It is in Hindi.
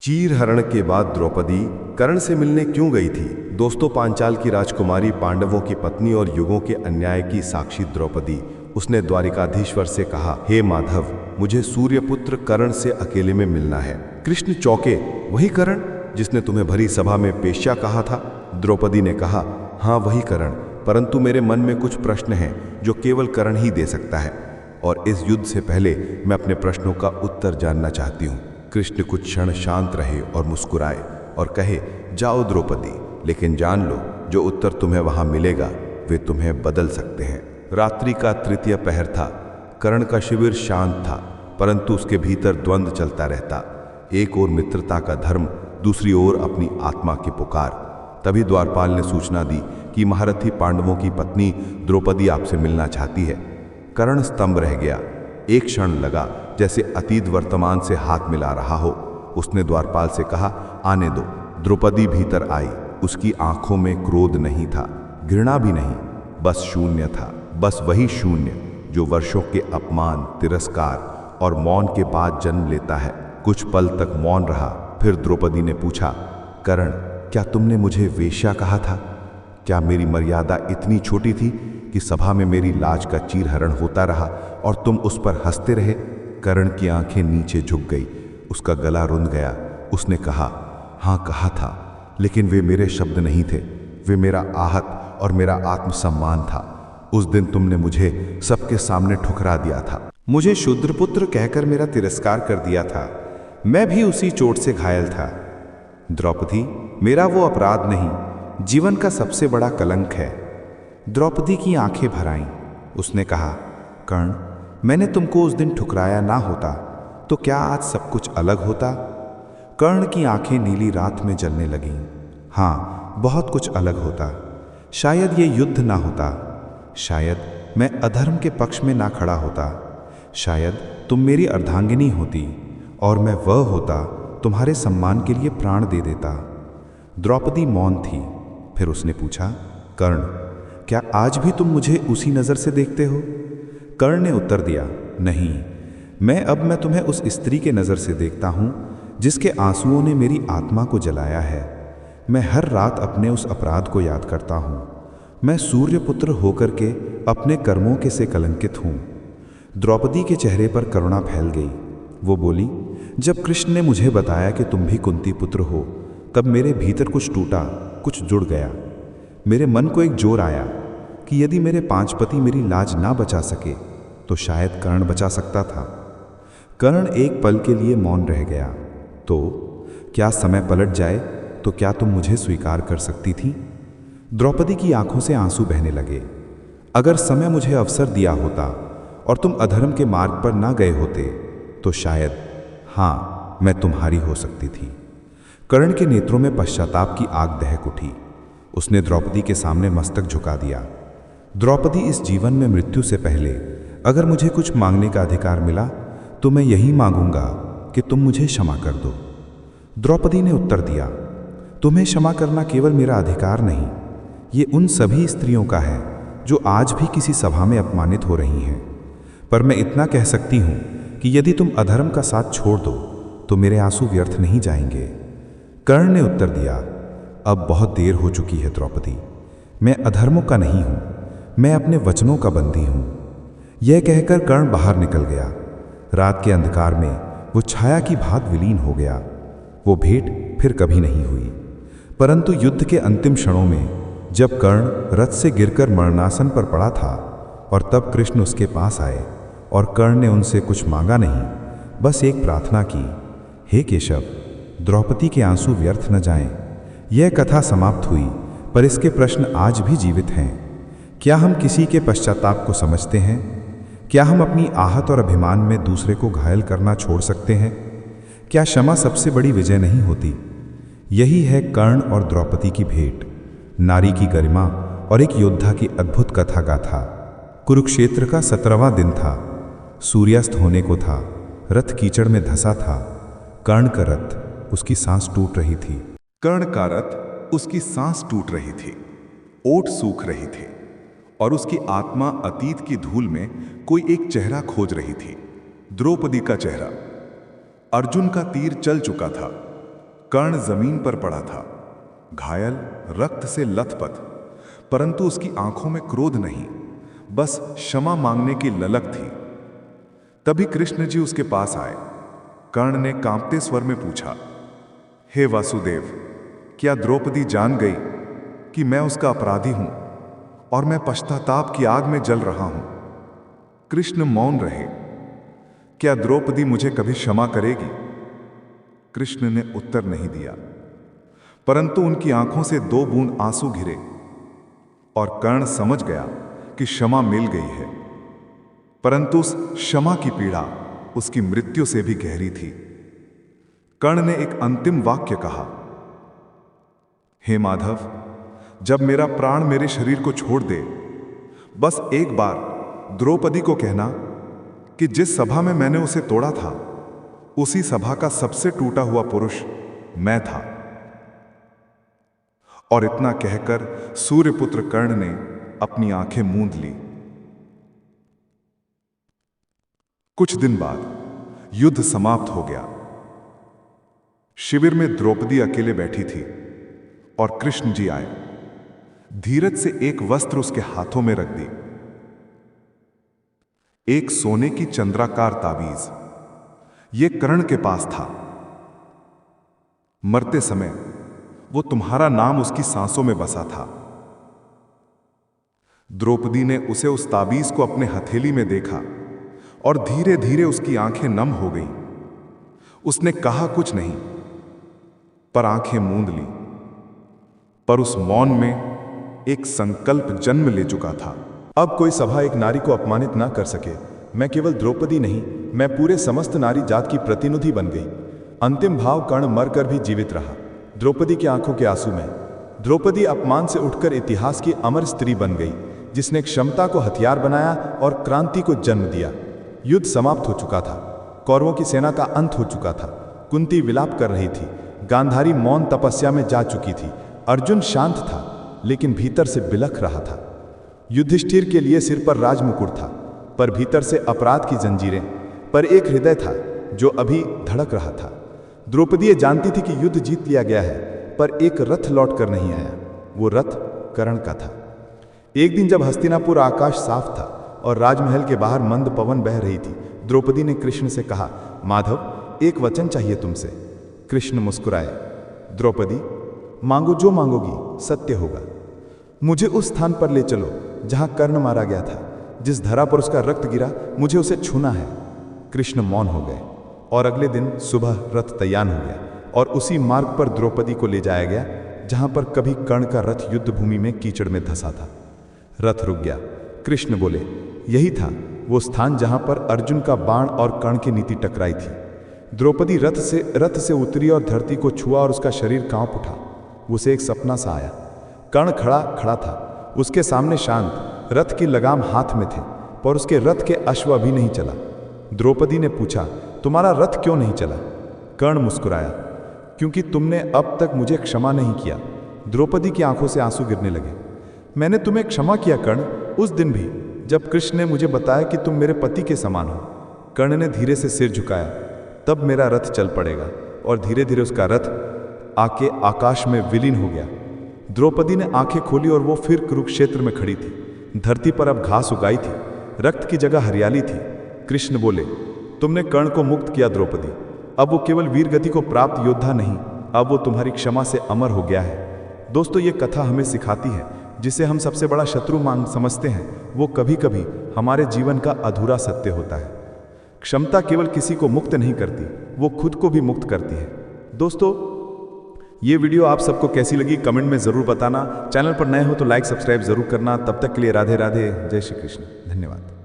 चीरहरण के बाद द्रौपदी कर्ण से मिलने क्यों गई थी? दोस्तों, पांचाल की राजकुमारी, पांडवों की पत्नी और युगों के अन्याय की साक्षी द्रौपदी, उसने द्वारिकाधीश्वर से कहा, हे माधव, मुझे सूर्यपुत्र कर्ण से अकेले में मिलना है। कृष्ण चौंके, वही कर्ण जिसने तुम्हें भरी सभा में पेश्या कहा था? द्रौपदी ने कहा, हाँ वही कर्ण, परंतु मेरे मन में कुछ प्रश्न हैं जो केवल कर्ण ही दे सकता है, और इस युद्ध से पहले मैं अपने प्रश्नों का उत्तर जानना चाहती हूँ। कृष्ण कुछ क्षण शांत रहे और मुस्कुराए और कहे, जाओ द्रौपदी, लेकिन जान लो, जो उत्तर तुम्हें वहां मिलेगा वे तुम्हें बदल सकते हैं। रात्रि का तृतीय पहर था। कर्ण का शिविर शांत था, परंतु उसके भीतर द्वंद्व चलता रहता। एक ओर मित्रता का धर्म, दूसरी ओर अपनी आत्मा की पुकार। तभी द्वारपाल ने सूचना दी कि महारथी पांडवों की पत्नी द्रौपदी आपसे मिलना चाहती है। कर्ण स्तंभ रह गया। एक क्षण लगा जैसे अतीत वर्तमान से हाथ मिला रहा हो। उसने द्वारपाल से कहा, आने दो। द्रौपदी भीतर आई। उसकी आंखों में क्रोध नहीं था, घृणा भी नहीं, बस शून्य था। बस वही शून्य जो वर्षों के अपमान, तिरस्कार और मौन के बाद जन्म लेता है। कुछ पल तक मौन रहा, फिर द्रौपदी ने पूछा, कर्ण, क्या तुमने मुझे वेश्या कहा था? क्या मेरी मर्यादा इतनी छोटी थी कि सभा में मेरी लाज का चीरहरण होता रहा और तुम उस पर हंसते रहे? कर्ण की आंखें नीचे झुक गई, उसका गला रुंध गया। उसने कहा, हाँ कहा था, लेकिन वे मेरे शब्द नहीं थे, वे मेरा आहत और मेरा आत्मसम्मान था। उस दिन तुमने मुझे सबके सामने ठुकरा दिया था, मुझे शूद्रपुत्र कहकर मेरा तिरस्कार कर दिया था। मैं भी उसी चोट से घायल था। द्रौपदी, मेरा वो अपराध नहीं, जीवन का सबसे बड़ा कलंक है। द्रौपदी की आंखें भर आईं। उसने कहा, कर्ण, मैंने तुमको उस दिन ठुकराया ना होता तो क्या आज सब कुछ अलग होता? कर्ण की आंखें नीली रात में जलने लगीं। हाँ, बहुत कुछ अलग होता। शायद ये युद्ध ना होता, शायद मैं अधर्म के पक्ष में ना खड़ा होता, शायद तुम मेरी अर्धांगिनी होती और मैं वह होता तुम्हारे सम्मान के लिए प्राण दे देता। द्रौपदी मौन थी। फिर उसने पूछा, कर्ण, क्या आज भी तुम मुझे उसी नज़र से देखते हो? कर्ण ने उत्तर दिया, नहीं, मैं तुम्हें उस स्त्री के नज़र से देखता हूँ जिसके आंसुओं ने मेरी आत्मा को जलाया है। मैं हर रात अपने उस अपराध को याद करता हूँ। मैं सूर्यपुत्र होकर के अपने कर्मों के से कलंकित हूँ। द्रौपदी के चेहरे पर करुणा फैल गई। वो बोली, जब कृष्ण ने मुझे बताया कि तुम भी कुंती पुत्र हो, तब मेरे भीतर कुछ टूटा, कुछ जुड़ गया। मेरे मन को एक जोर आया कि यदि मेरे 5 पति मेरी लाज ना बचा सके तो शायद कर्ण बचा सकता था। कर्ण एक पल के लिए मौन रह गया। तो क्या समय पलट जाए तो क्या तुम मुझे स्वीकार कर सकती थी? द्रौपदी की आंखों से आंसू बहने लगे। अगर समय मुझे अवसर दिया होता और तुम अधर्म के मार्ग पर ना गए होते तो शायद, हाँ, मैं तुम्हारी हो सकती थी। कर्ण के नेत्रों में पश्चाताप की आग दहक उठी। उसने द्रौपदी के सामने मस्तक झुका दिया। द्रौपदी, इस जीवन में मृत्यु से पहले अगर मुझे कुछ मांगने का अधिकार मिला तो मैं यही मांगूंगा कि तुम मुझे क्षमा कर दो। द्रौपदी ने उत्तर दिया, तुम्हें क्षमा करना केवल मेरा अधिकार नहीं, ये उन सभी स्त्रियों का है जो आज भी किसी सभा में अपमानित हो रही हैं। पर मैं इतना कह सकती हूँ कि यदि तुम अधर्म का साथ छोड़ दो तो मेरे आंसू व्यर्थ नहीं जाएंगे। कर्ण ने उत्तर दिया, अब बहुत देर हो चुकी है द्रौपदी, मैं अधर्मों का नहीं हूँ, मैं अपने वचनों का बंदी हूँ। यह कहकर कर्ण बाहर निकल गया। रात के अंधकार में वो छाया की भांति विलीन हो गया। वो भेंट फिर कभी नहीं हुई। परंतु युद्ध के अंतिम क्षणों में जब कर्ण रथ से गिरकर मरणासन पर पड़ा था और तब कृष्ण उसके पास आए और कर्ण ने उनसे कुछ मांगा नहीं, बस एक प्रार्थना की, हे केशव, द्रौपदी के आंसू व्यर्थ न जाएं। यह कथा समाप्त हुई, पर इसके प्रश्न आज भी जीवित हैं। क्या हम किसी के पश्चाताप को समझते हैं? क्या हम अपनी आहत और अभिमान में दूसरे को घायल करना छोड़ सकते हैं? क्या क्षमा सबसे बड़ी विजय नहीं होती? यही है कर्ण और द्रौपदी की भेंट, नारी की गरिमा और एक योद्धा की अद्भुत कथा गाथा। कुरुक्षेत्र का 17वां दिन था। सूर्यास्त होने को था। रथ कीचड़ में धंसा था। कर्ण का रथ, उसकी सांस टूट रही थी। कर्ण का रथ, उसकी सांस टूट रही थी, ओठ सूख रही थी और उसकी आत्मा अतीत की धूल में कोई एक चेहरा खोज रही थी। द्रौपदी का चेहरा। अर्जुन का तीर चल चुका था। कर्ण जमीन पर पड़ा था, घायल, रक्त से लथपथ, परंतु उसकी आंखों में क्रोध नहीं, बस क्षमा मांगने की ललक थी। तभी कृष्ण जी उसके पास आए। कर्ण ने कांपते स्वर में पूछा, हे वासुदेव, क्या द्रौपदी जान गई कि मैं उसका अपराधी हूं और मैं पश्चाताप की आग में जल रहा हूं? कृष्ण मौन रहे। क्या द्रौपदी मुझे कभी क्षमा करेगी? कृष्ण ने उत्तर नहीं दिया, परंतु उनकी आंखों से 2 बूंद आंसू गिरे और कर्ण समझ गया कि क्षमा मिल गई है। परंतु उस क्षमा की पीड़ा उसकी मृत्यु से भी गहरी थी। कर्ण ने एक अंतिम वाक्य कहा, हे माधव, जब मेरा प्राण मेरे शरीर को छोड़ दे, बस एक बार द्रौपदी को कहना कि जिस सभा में मैंने उसे तोड़ा था, उसी सभा का सबसे टूटा हुआ पुरुष मैं था। और इतना कहकर सूर्यपुत्र कर्ण ने अपनी आंखें मूंद ली। कुछ दिन बाद युद्ध समाप्त हो गया। शिविर में द्रौपदी अकेले बैठी थी और कृष्ण जी आए। धीरज से एक वस्त्र उसके हाथों में रख दी, एक सोने की चंद्राकार ताबीज। यह कर्ण के पास था। मरते समय वो तुम्हारा नाम उसकी सांसों में बसा था। द्रौपदी ने उसे उस ताबीज को अपने हथेली में देखा और धीरे धीरे उसकी आंखें नम हो गईं। उसने कहा कुछ नहीं, पर आंखें मूंद ली। पर उस मौन में एक संकल्प जन्म ले चुका था। अब कोई सभा एक नारी को अपमानित ना कर सके। मैं केवल द्रौपदी नहीं, मैं पूरे समस्त नारी जात की प्रतिनिधि बन गई। अंतिम भाव कर्ण मरकर भी जीवित रहा, द्रौपदी की आंखों के आंसू में। द्रौपदी अपमान से उठकर इतिहास की अमर स्त्री बन गई, जिसने क्षमता को हथियार बनाया और क्रांति को जन्म दिया। युद्ध समाप्त हो चुका था, कौरवों की सेना का अंत हो चुका था। कुंती विलाप कर रही थी, गांधारी मौन तपस्या में जा चुकी थी, अर्जुन शांत था लेकिन भीतर से बिलख रहा था। युधिष्ठिर के लिए सिर पर राजमुकुट था, पर भीतर से अपराध की जंजीरें। पर एक हृदय था जो अभी धड़क रहा था। द्रौपदी ये जानती थी कि युद्ध जीत लिया गया है, पर एक रथ लौट कर नहीं आया। वो रथ कर्ण का था। एक दिन जब हस्तिनापुर आकाश साफ था और राजमहल के बाहर मंद पवन बह रही थी, द्रौपदी ने कृष्ण से कहा, माधव, एक वचन चाहिए तुमसे। कृष्ण मुस्कुराए, द्रौपदी, मांगो जो मांगोगी सत्य होगा। मुझे उस स्थान पर ले चलो जहां कर्ण मारा गया था, जिस धरा पर उसका रक्त गिरा, मुझे उसे छूना है। कृष्ण मौन हो गए और अगले दिन सुबह रथ तैयार हो गया और उसी मार्ग पर द्रौपदी को ले जाया गया जहां पर कभी कर्ण का रथ युद्ध भूमि में कीचड़ में धंसा था। रथ रुक गया। कृष्ण बोले, यही था वो स्थान जहां पर अर्जुन का बाण और कर्ण की नीति टकराई थी। द्रौपदी रथ से उतरी और धरती को छुआ और उसका शरीर कांप उठा। उसे एक सपना सा आया। कर्ण खड़ा था, उसके सामने शांत, रथ की लगाम हाथ में थे, पर उसके रथ के अश्व अभी नहीं चला। द्रौपदी ने पूछा, तुम्हारा रथ क्यों नहीं चला? कर्ण मुस्कुराया, क्योंकि तुमने अब तक मुझे क्षमा नहीं किया। द्रौपदी की आंखों से आंसू गिरने लगे। मैंने तुम्हें क्षमा किया कर्ण, उस दिन भी जब कृष्ण ने मुझे बताया कि तुम मेरे पति के समान हो। कर्ण ने धीरे से सिर झुकाया, तब मेरा रथ चल पड़ेगा। और धीरे धीरे उसका रथ आके आकाश में विलीन हो गया। द्रौपदी ने आंखें खोली और वो फिर कुरुक्षेत्र में खड़ी थी। धरती पर अब घास उगाई थी, रक्त की जगह हरियाली थी। कृष्ण बोले, तुमने कर्ण को मुक्त किया द्रौपदी। अब वो केवल वीर गति को प्राप्त योद्धा नहीं, अब वो तुम्हारी क्षमा से अमर हो गया है। दोस्तों, ये कथा हमें सिखाती है, जिसे हम सबसे बड़ा शत्रु समझते हैं, वो कभी कभी हमारे जीवन का अधूरा सत्य होता है। क्षमता केवल किसी को मुक्त नहीं करती, वो खुद को भी मुक्त करती है। दोस्तों, ये वीडियो आप सबको कैसी लगी कमेंट में ज़रूर बताना। चैनल पर नए हो तो लाइक सब्सक्राइब ज़रूर करना। तब तक के लिए राधे राधे, जय श्री कृष्ण, धन्यवाद।